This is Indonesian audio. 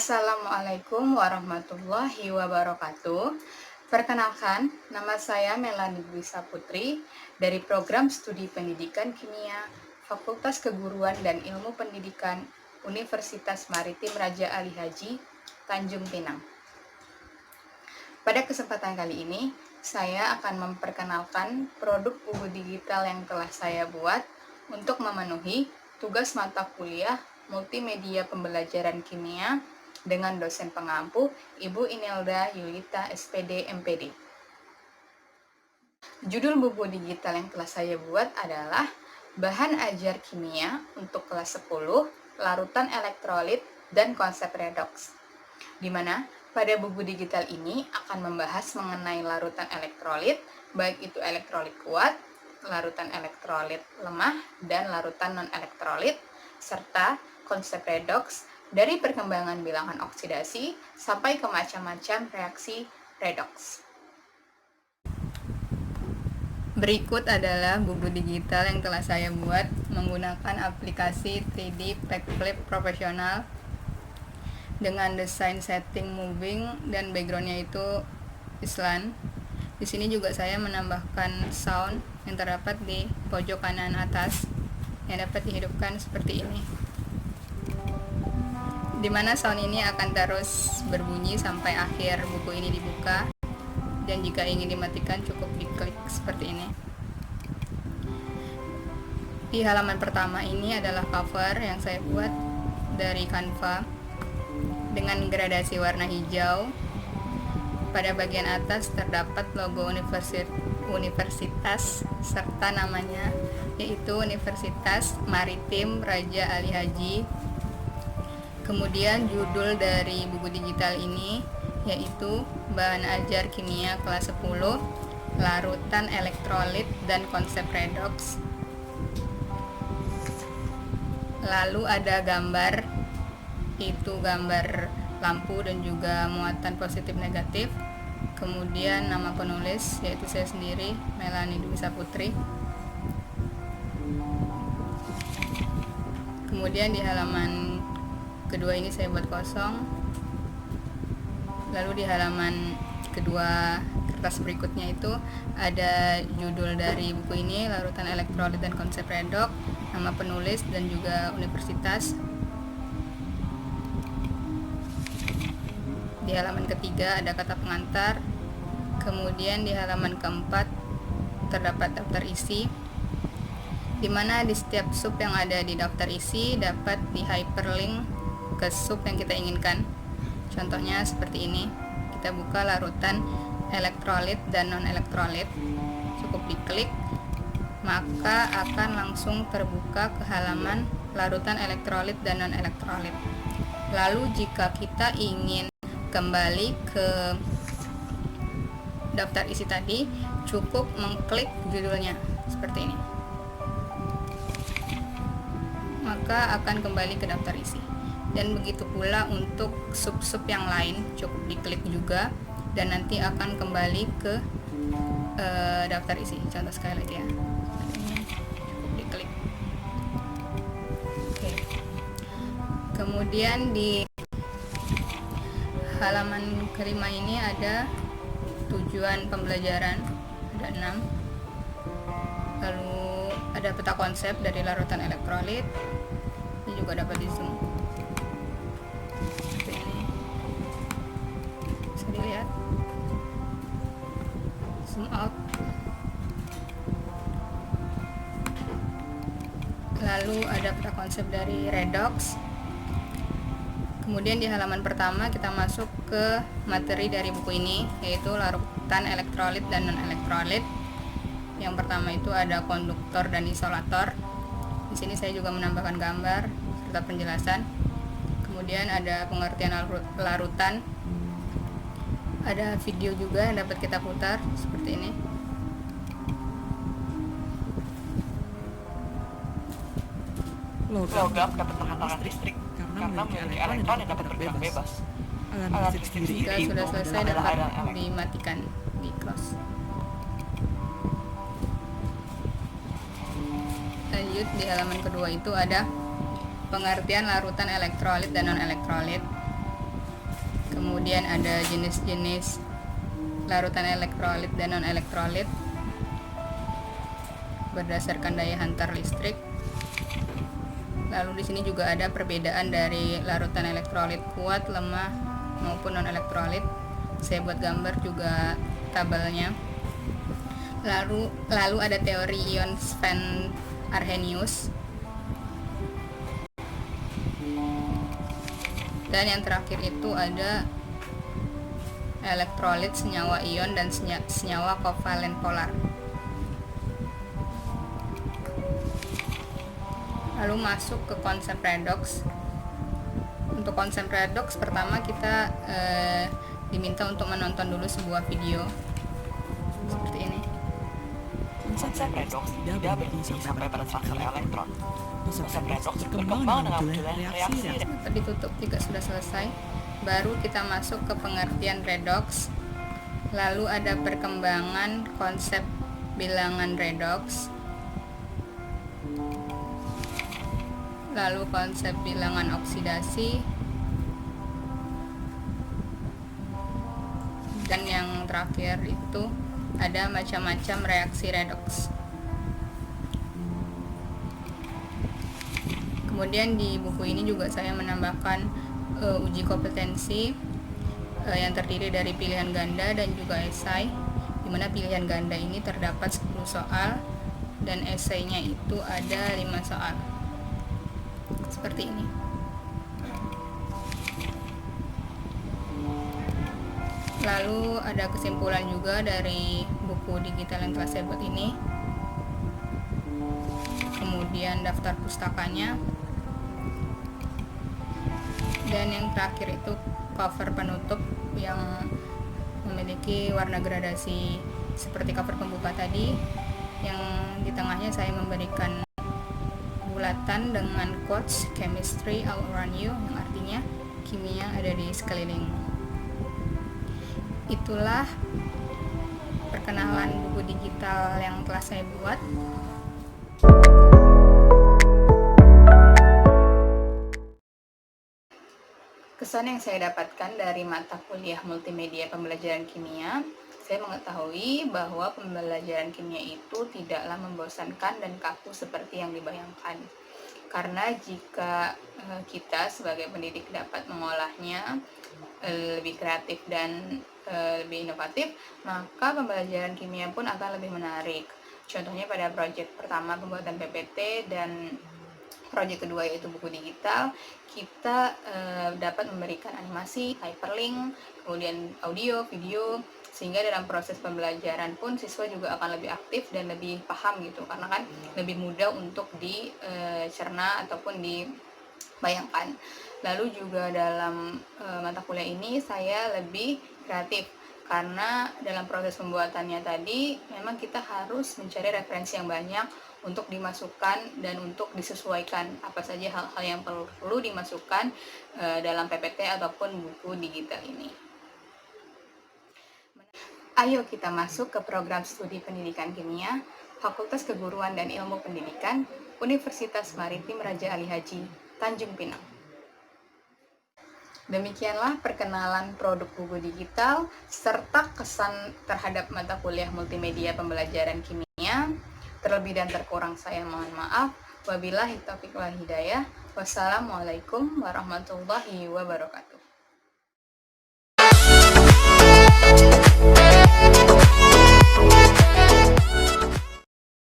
Assalamualaikum warahmatullahi wabarakatuh. Perkenalkan, nama saya Melanie Dwi Saputri dari Program Studi Pendidikan Kimia Fakultas Keguruan dan Ilmu Pendidikan Universitas Maritim Raja Ali Haji, Tanjung Pinang. Pada kesempatan kali ini, saya akan memperkenalkan produk buku digital yang telah saya buat untuk memenuhi tugas mata kuliah Multimedia Pembelajaran Kimia dengan dosen pengampu Ibu Inelda Yulita SPD MPD. Judul buku digital yang telah saya buat adalah Bahan Ajar Kimia untuk kelas 10, Larutan Elektrolit dan Konsep Redoks, di mana pada buku digital ini akan membahas mengenai larutan elektrolit, baik itu elektrolit kuat, larutan elektrolit lemah, dan larutan non-elektrolit, serta konsep redoks dari perkembangan bilangan oksidasi sampai ke macam-macam reaksi redoks. Berikut adalah buku digital yang telah saya buat menggunakan aplikasi 3D Packflip Profesional dengan desain setting moving dan backgroundnya itu Island. Di sini juga saya menambahkan sound yang terdapat di pojok kanan atas yang dapat dihidupkan seperti ini, dimana sound ini akan terus berbunyi sampai akhir buku ini dibuka, dan jika ingin dimatikan cukup diklik seperti ini. Di halaman pertama ini adalah cover yang saya buat dari Canva dengan gradasi warna hijau. Pada bagian atas terdapat logo universitas serta namanya, yaitu Universitas Maritim Raja Ali Haji. Kemudian judul dari buku digital ini yaitu Bahan Ajar Kimia kelas 10, Larutan Elektrolit dan Konsep Redoks. Lalu ada gambar, itu gambar lampu dan juga muatan positif negatif. Kemudian nama penulis yaitu saya sendiri, Melanie Dwi Saputri. Kemudian di halaman kedua ini saya buat kosong. Lalu di halaman kedua kertas berikutnya itu ada judul dari buku ini, Larutan Elektrolit dan Konsep Redoks, nama penulis dan juga universitas. Di halaman ketiga ada kata pengantar. Kemudian di halaman keempat terdapat daftar isi, di mana di setiap sub yang ada di daftar isi dapat di hyperlink ke sub yang kita inginkan. Contohnya seperti ini, kita buka larutan elektrolit dan non-elektrolit, cukup diklik maka akan langsung terbuka ke halaman larutan elektrolit dan non-elektrolit. Lalu jika kita ingin kembali ke daftar isi tadi, cukup mengklik judulnya seperti ini, maka akan kembali ke daftar isi. Dan begitu pula untuk sub-sub yang lain, cukup diklik juga dan nanti akan kembali ke daftar isi. Contoh sekali lagi ya, ini cukup diklik. Oke. Kemudian di halaman kelima ini ada tujuan pembelajaran, ada 6. Lalu ada peta konsep dari larutan elektrolit, ini juga dapat di zoom seperti ini, bisa dilihat, zoom out. Lalu ada peta konsep dari redoks. Kemudian di halaman pertama kita masuk ke materi dari buku ini, yaitu larutan elektrolit dan non-elektrolit. Yang pertama itu ada konduktor dan isolator. Di sini saya juga menambahkan gambar serta penjelasan. Kemudian ada pengertian larutan. Ada video juga yang dapat kita putar seperti ini. Logam dapat menghantarkan listrik karena memiliki elektron yang dapat bergerak bebas. Alat listrik Jika sudah selesai dapat dimatikan, di close. Lanjut di halaman kedua itu ada pengertian larutan elektrolit dan non-elektrolit. Kemudian ada jenis-jenis larutan elektrolit dan non-elektrolit berdasarkan daya hantar listrik. Lalu di sini juga ada perbedaan dari larutan elektrolit kuat, lemah maupun non-elektrolit. Saya buat gambar juga tabelnya. Lalu ada teori ion Sven Arrhenius. Dan yang terakhir itu ada elektrolit senyawa ion dan senyawa kovalen polar. Lalu masuk ke konsep redox. Untuk konsep redox pertama kita diminta untuk menonton dulu sebuah video seperti ini. Konsep redoks tidak berhenti sampai pada transfer elektron. Konsep redoks berkembang dengan munculnya reaksi. Ditutup jika sudah selesai. Baru kita masuk ke pengertian redoks. Lalu ada perkembangan konsep bilangan redoks. Lalu konsep bilangan oksidasi. Dan yang terakhir itu ada macam-macam reaksi redoks. Kemudian di buku ini juga saya menambahkan uji kompetensi yang terdiri dari pilihan ganda dan juga esai, di mana pilihan ganda ini terdapat 10 soal dan esainya itu ada 5 soal. Seperti ini. Lalu ada kesimpulan juga dari buku digital yang telah saya buat ini. Kemudian daftar pustakanya. Dan yang terakhir itu cover penutup yang memiliki warna gradasi seperti cover pembuka tadi. Yang di tengahnya saya memberikan bulatan dengan quotes chemistry all around you, yang artinya kimia ada di sekelilingmu. Itulah perkenalan buku digital yang telah saya buat. Kesan yang saya dapatkan dari mata kuliah multimedia pembelajaran kimia, saya mengetahui bahwa pembelajaran kimia itu tidaklah membosankan dan kaku seperti yang dibayangkan. Karena jika kita sebagai pendidik dapat mengolahnya lebih kreatif dan lebih inovatif, maka pembelajaran kimia pun akan lebih menarik. Contohnya pada proyek pertama pembuatan PPT dan proyek kedua yaitu buku digital, kita dapat memberikan animasi, hyperlink, kemudian audio, video, sehingga dalam proses pembelajaran pun siswa juga akan lebih aktif dan lebih paham gitu, karena kan lebih mudah untuk dicerna ataupun dibayangkan. Lalu juga dalam mata kuliah ini saya lebih kreatif, karena dalam proses pembuatannya tadi memang kita harus mencari referensi yang banyak untuk dimasukkan dan untuk disesuaikan apa saja hal-hal yang perlu dimasukkan dalam PPT ataupun buku digital ini. Ayo kita masuk ke program studi pendidikan kimia, Fakultas Keguruan dan Ilmu Pendidikan, Universitas Maritim Raja Ali Haji, Tanjung Pinang. Demikianlah perkenalan produk buku digital serta kesan terhadap mata kuliah multimedia pembelajaran kimia. Terlebih dan terkurang saya mohon maaf. Wabillahi taufiq wal hidayah. Wassalamualaikum warahmatullahi wabarakatuh.